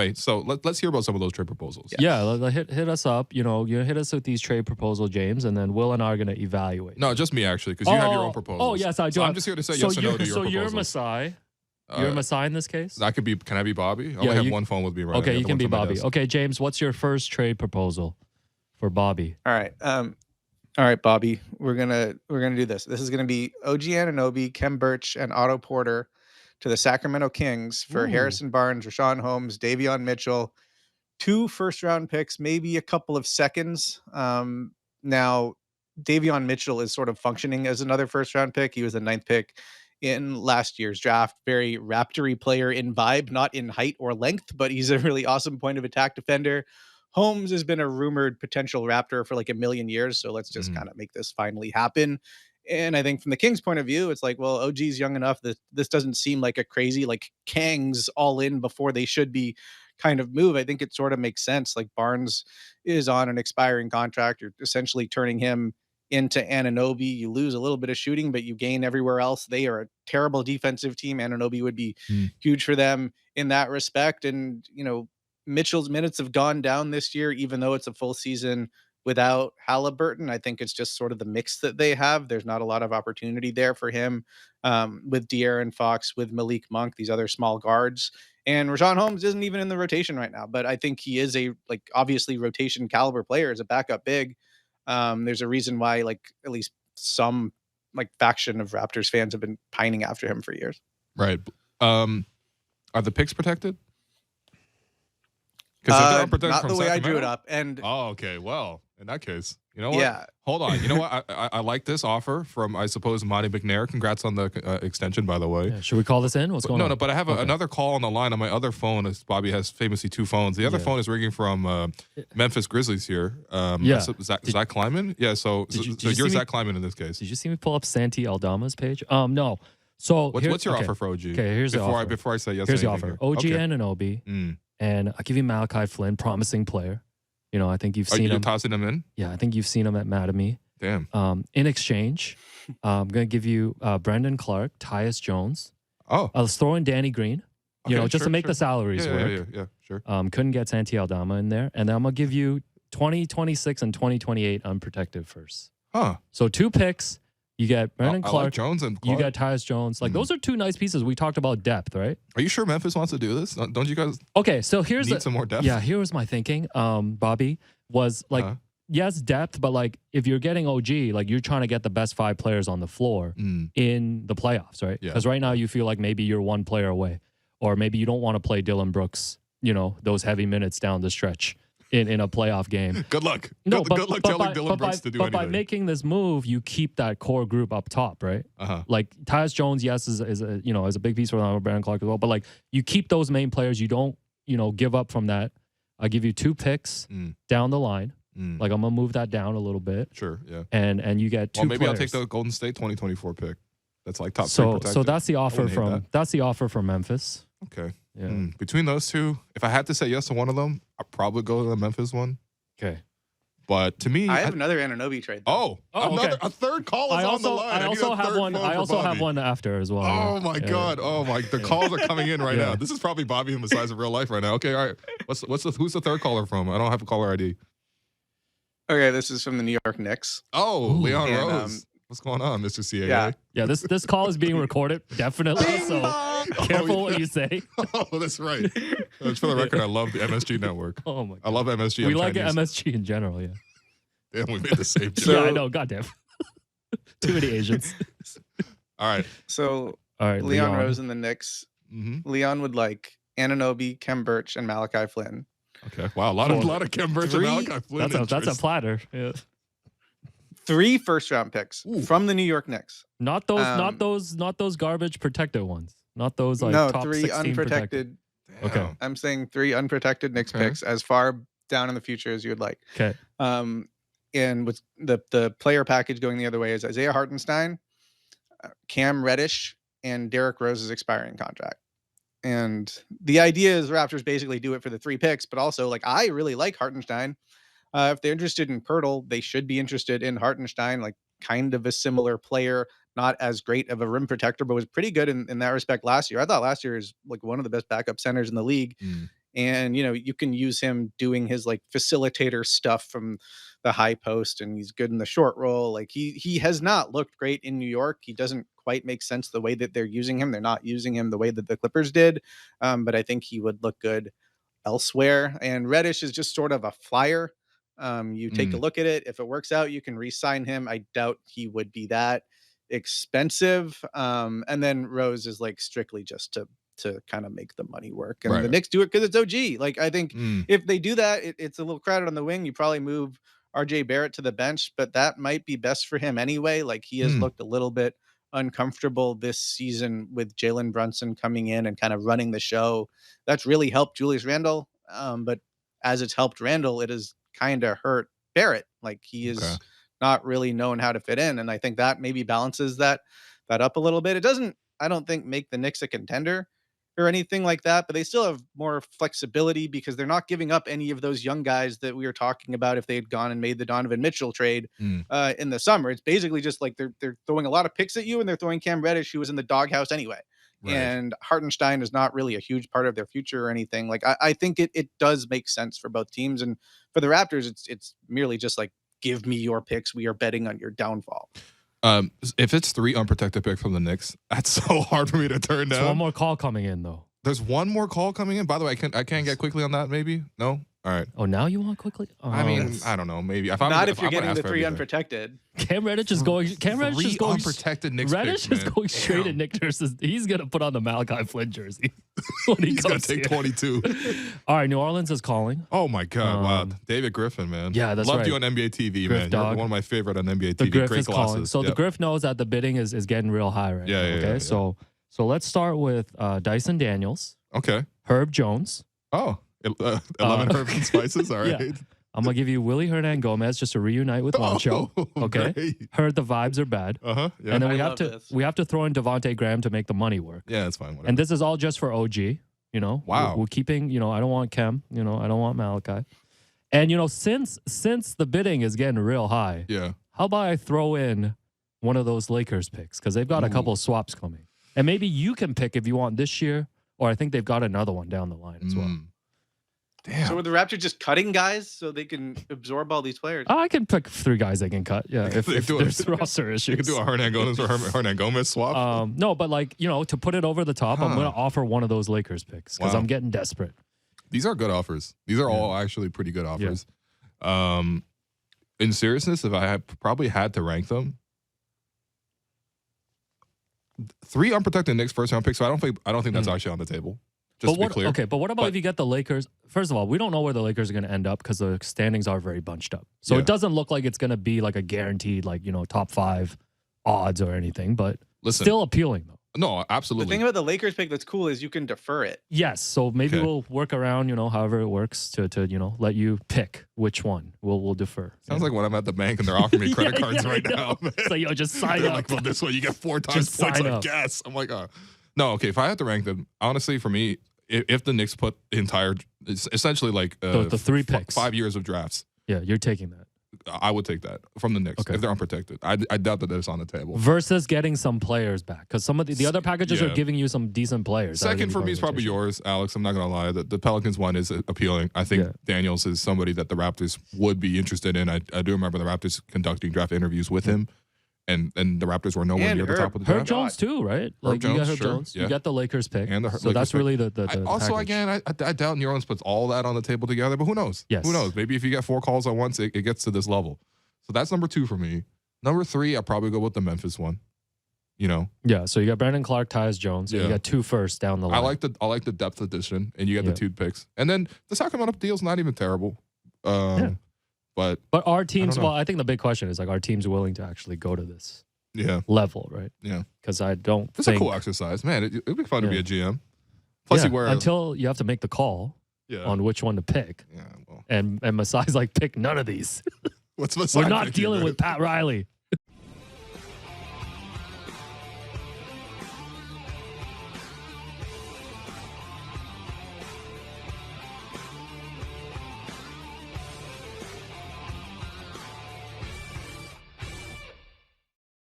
Right. So let's hear about some of those trade proposals. Yeah, hit us up. You hit us with these trade proposals, James, and then Will and I are going to evaluate. No, just me actually, because you have your own proposals. Oh, yes, I do. So I'm just here to say yes or no to your proposals. So you're Masai. You're Masai in this case? Can I be Bobby? I only have one phone with me right now. Okay, you can be Bobby. Okay, James, what's your first trade proposal for Bobby? All right, Bobby. We're gonna do this. This is gonna be OG Anunoby, Kem Birch, and Otto Porter to the Sacramento Kings for Harrison Barnes, Rashawn Holmes, Davion Mitchell, 2 first-round picks, maybe a couple of seconds. Now, Davion Mitchell is sort of functioning as another first-round pick. He was the 9th pick in last year's draft. Very Raptor-y player in vibe, not in height or length, but he's a really awesome point of attack defender. Holmes has been a rumored potential Raptor for like a million years, so let's just kind of make this finally happen. And I think from the Kings' point of view, it's like, well, OG's young enough that this doesn't seem like a crazy, like, Kangs all in before they should be kind of move. I think it sort of makes sense. Like, Barnes is on an expiring contract. You're essentially turning him into Anunoby. You lose a little bit of shooting, but you gain everywhere else. They are a terrible defensive team. Anunoby would be huge for them in that respect. And, Mitchell's minutes have gone down this year, even though it's a full season without Halliburton. I think it's just sort of the mix that they have. There's not a lot of opportunity there for him with De'Aaron Fox, with Malik Monk, these other small guards. And Rashawn Holmes isn't even in the rotation right now, but I think he is a, obviously rotation caliber player as a backup big. There's a reason why, at least some, faction of Raptors fans have been pining after him for years. Right. Are the picks protected? Because not the way I drew it up. And okay. Well, in that case, you know what? Yeah. Hold on. You know what? I like this offer from, I suppose, Monty McNair. Congrats on the extension, by the way. Yeah, should we call this in? What's going on? No, but I have another call on the line on my other phone, as Bobby has famously 2 phones. The other phone is ringing from Memphis Grizzlies here. Zach Kleiman? Yeah, so you're Zach Kleiman in this case. Did you see me pull up Santi Aldama's page? No. So what's your offer for OG? Okay, here's the offer. Before I say yes, here's the offer. OG Anunoby. And I'll give you Malachi Flynn, promising player. I think you've seen him. Are you tossing him in? Yeah, I think you've seen him at Mattamy. Damn. In exchange, I'm going to give you Brendan Clark, Tyus Jones. Oh. I'll throw in Danny Green, just to make the salaries work. Yeah, sure. Couldn't get Santi Aldama in there. And then I'm going to give you 2026 and 2028 unprotected first. Huh. So 2 picks. You get Brendan Clark. I like Jones and Clark. You get Tyus Jones. Those are 2 nice pieces. We talked about depth, right? Are you sure Memphis wants to do this? Don't you guys so need some more depth? Yeah, here was my thinking, Bobby, was yes, depth, but if you're getting OG, you're trying to get the best 5 players on the floor in the playoffs, right? Because right now you feel like maybe you're 1 player away, or maybe you don't want to play Dylan Brooks, those heavy minutes down the stretch in a playoff game. Good luck. No, good luck telling Dylan Brooks to do anything. But by making this move, you keep that core group up top, right? Tyus Jones, yes, is a big piece for them, Brandon Clark as well. But you keep those main players. You don't give up from that. I'll give you 2 picks down the line. I'm gonna move that down a little bit. Sure, yeah. And you get 2 Well, maybe players. I'll take the Golden State 2024 pick. That's top 3 protected. So that's the offer from Memphis. Okay. Yeah. Between those 2, if I had to say yes to one of them, I'd probably go to the Memphis one. Okay. But to me, I have another Anunoby trade. Oh, a third call is on the line. I also have one. I also have one after as well. Oh my God! Oh my! The calls are coming in right now. This is probably Bobby and the size of real life right now. Okay, all right. Who's the third caller from? I don't have a caller ID. Okay, this is from the New York Knicks. Oh, Leon Rose. What's going on, Mr. CAA? Yeah. This call is being recorded, definitely. So careful what you say. Oh, that's right. For the record, I love the MSG network. Oh my God. I love MSG. We like MSG in general. Yeah. Damn, we made the same joke. Yeah, I know. Goddamn. Too many Asians. All right. So Leon Rose and the Knicks. Leon would like Anunoby, Kem Birch, and Malachi Flynn. Okay. Wow. A lot of Kem Birch and Malachi Flynn. That's a platter. Yeah. 3 first-round picks from the New York Knicks. Not those garbage protected ones. Not those top 3 16 unprotected. Okay. I'm saying 3 unprotected Knicks picks as far down in the future as you would like. Okay. And with the player package going the other way is Isaiah Hartenstein, Cam Reddish, and Derrick Rose's expiring contract. And the idea is Raptors basically do it for the 3 picks, but also I really like Hartenstein. If they're interested in Pirtle, they should be interested in Hartenstein, kind of a similar player, not as great of a rim protector, but was pretty good in that respect last year. I thought last year is one of the best backup centers in the league. And, you can use him doing his like facilitator stuff from the high post, and he's good in the short roll. Like he has not looked great in New York. He doesn't quite make sense the way that they're using him. They're not using him the way that the Clippers did. But I think he would look good elsewhere. And Reddish is just sort of a flyer. You take a look at it. If it works out, you can re-sign him. I doubt he would be that expensive. And then Rose is like strictly just to kind of make the money work. And the Knicks do it because it's OG. Like, I think if they do that, it's a little crowded on the wing. You probably move RJ Barrett to the bench, but that might be best for him anyway. Like, he has looked a little bit uncomfortable this season with Jalen Brunson coming in and kind of running the show. That's really helped Julius Randle. But as it's helped Randle, it has kind of hurt Barrett. Like, he is not really known how to fit in. And I think that maybe balances that up a little bit. It doesn't, I don't think, make the Knicks a contender or anything like that, but they still have more flexibility because they're not giving up any of those young guys that we were talking about if they had gone and made the Donovan Mitchell trade in the summer. It's basically just like they're throwing a lot of picks at you, and they're throwing Cam Reddish, who was in the doghouse anyway. Right. And Hartenstein is not really a huge part of their future or anything. Like, I think it does make sense for both teams. And for the Raptors, it's merely just like, give me your picks. We are betting on your downfall. If it's 3 unprotected picks from the Knicks, that's so hard for me to turn down. There's one more call coming in, though. There's one more call coming in. By the way, I can't get quickly on that. Maybe no. All right. Oh, now you want quickly? Oh, I mean, I don't know. Maybe if you're getting the 3 unprotected. Cam Reddish is going. Cam Reddish is going unprotected Knicks. Reddish picks, is going straight at Nick Nurse's. He's gonna put on the Malachi Flynn jersey when he's gonna take 22. All right, New Orleans is calling. Oh my God! Wow, David Griffin, man. Yeah, that's Loved right. you on NBA TV, Griff man. dog. You're one of my favorite on NBA TV. The Griff Great is glasses. calling. So the Griff knows that the bidding is getting real high right now. Okay, so let's start with Dyson Daniels. Okay. Herb Jones. Oh. 11 herbs and spices. All right. Yeah. I'm gonna give you Willie Hernangomez just to reunite with Juancho. Okay. Great. Heard the vibes are bad. Yeah. And then we have to throw in Devontae Graham to make the money work. Yeah, that's fine. Whatever. And this is all just for OG. Wow. We're keeping. I don't want Kem. I don't want Malachi. And since the bidding is getting real high. Yeah. How about I throw in one of those Lakers picks because they've got a couple of swaps coming, and maybe you can pick if you want this year, or I think they've got another one down the line as well. Damn. So are the Raptors just cutting guys so they can absorb all these players? I can pick 3 guys they can cut. Yeah, if there's roster issues. You can do a Hernangomez swap. No, but to put it over the top, I'm going to offer one of those Lakers picks because I'm getting desperate. These are good offers. These are all actually pretty good offers. Yeah. In seriousness, if I had probably had to rank them, 3 unprotected Knicks first round picks. So I don't think that's actually on the table. Just to be clear. Okay, but what about if you get the Lakers? First of all, we don't know where the Lakers are going to end up because the standings are very bunched up. So it doesn't look like it's going to be like a guaranteed, top 5 odds or anything, but still appealing though. No, absolutely. The thing about the Lakers pick that's cool is you can defer it. Yes, so maybe we'll work around, however it works to let you pick which one. We'll defer. Sounds like when I'm at the bank and they're offering me credit cards right now. Man. So just sign up. Like, well, this way you get 4 times points on gas. I'm like, no, okay. If I had to rank them, honestly, for me, if the Knicks put essentially like the 3 picks, 5 years of drafts. Yeah, you're taking that. I would take that from the Knicks if they're unprotected. I doubt that it's on the table. Versus getting some players back because some of the other packages are giving you some decent players. Second for me is probably yours, Alex. I'm not going to lie. The Pelicans one is appealing. I think Daniels is somebody that the Raptors would be interested in. I do remember the Raptors conducting draft interviews with him. And the Raptors were nowhere near the top of the draft. Herb Jones too, right? Like you got Herb Jones. Yeah. You got the Lakers pick. And so that's really the also, again, I doubt New Orleans puts all that on the table together, but who knows? Yes. Who knows? Maybe if you get 4 calls at once, it gets to this level. So that's number 2 for me. Number 3, I'll probably go with the Memphis one. Yeah, so you got Brandon Clark, Tyus Jones. You got 2 firsts down the line. I like the depth addition, and you get the 2 picks. And then the Sacramento deal's not even terrible. But our teams, I think the big question is, like, are teams willing to actually go to this level, right? Yeah. Because I don't It's a cool exercise. Man, it'd be fun to be a GM. Plus, until you have to make the call on which one to pick. Yeah, well. And Masai's like, pick none of these. What's Masai? We're not dealing with Pat Riley.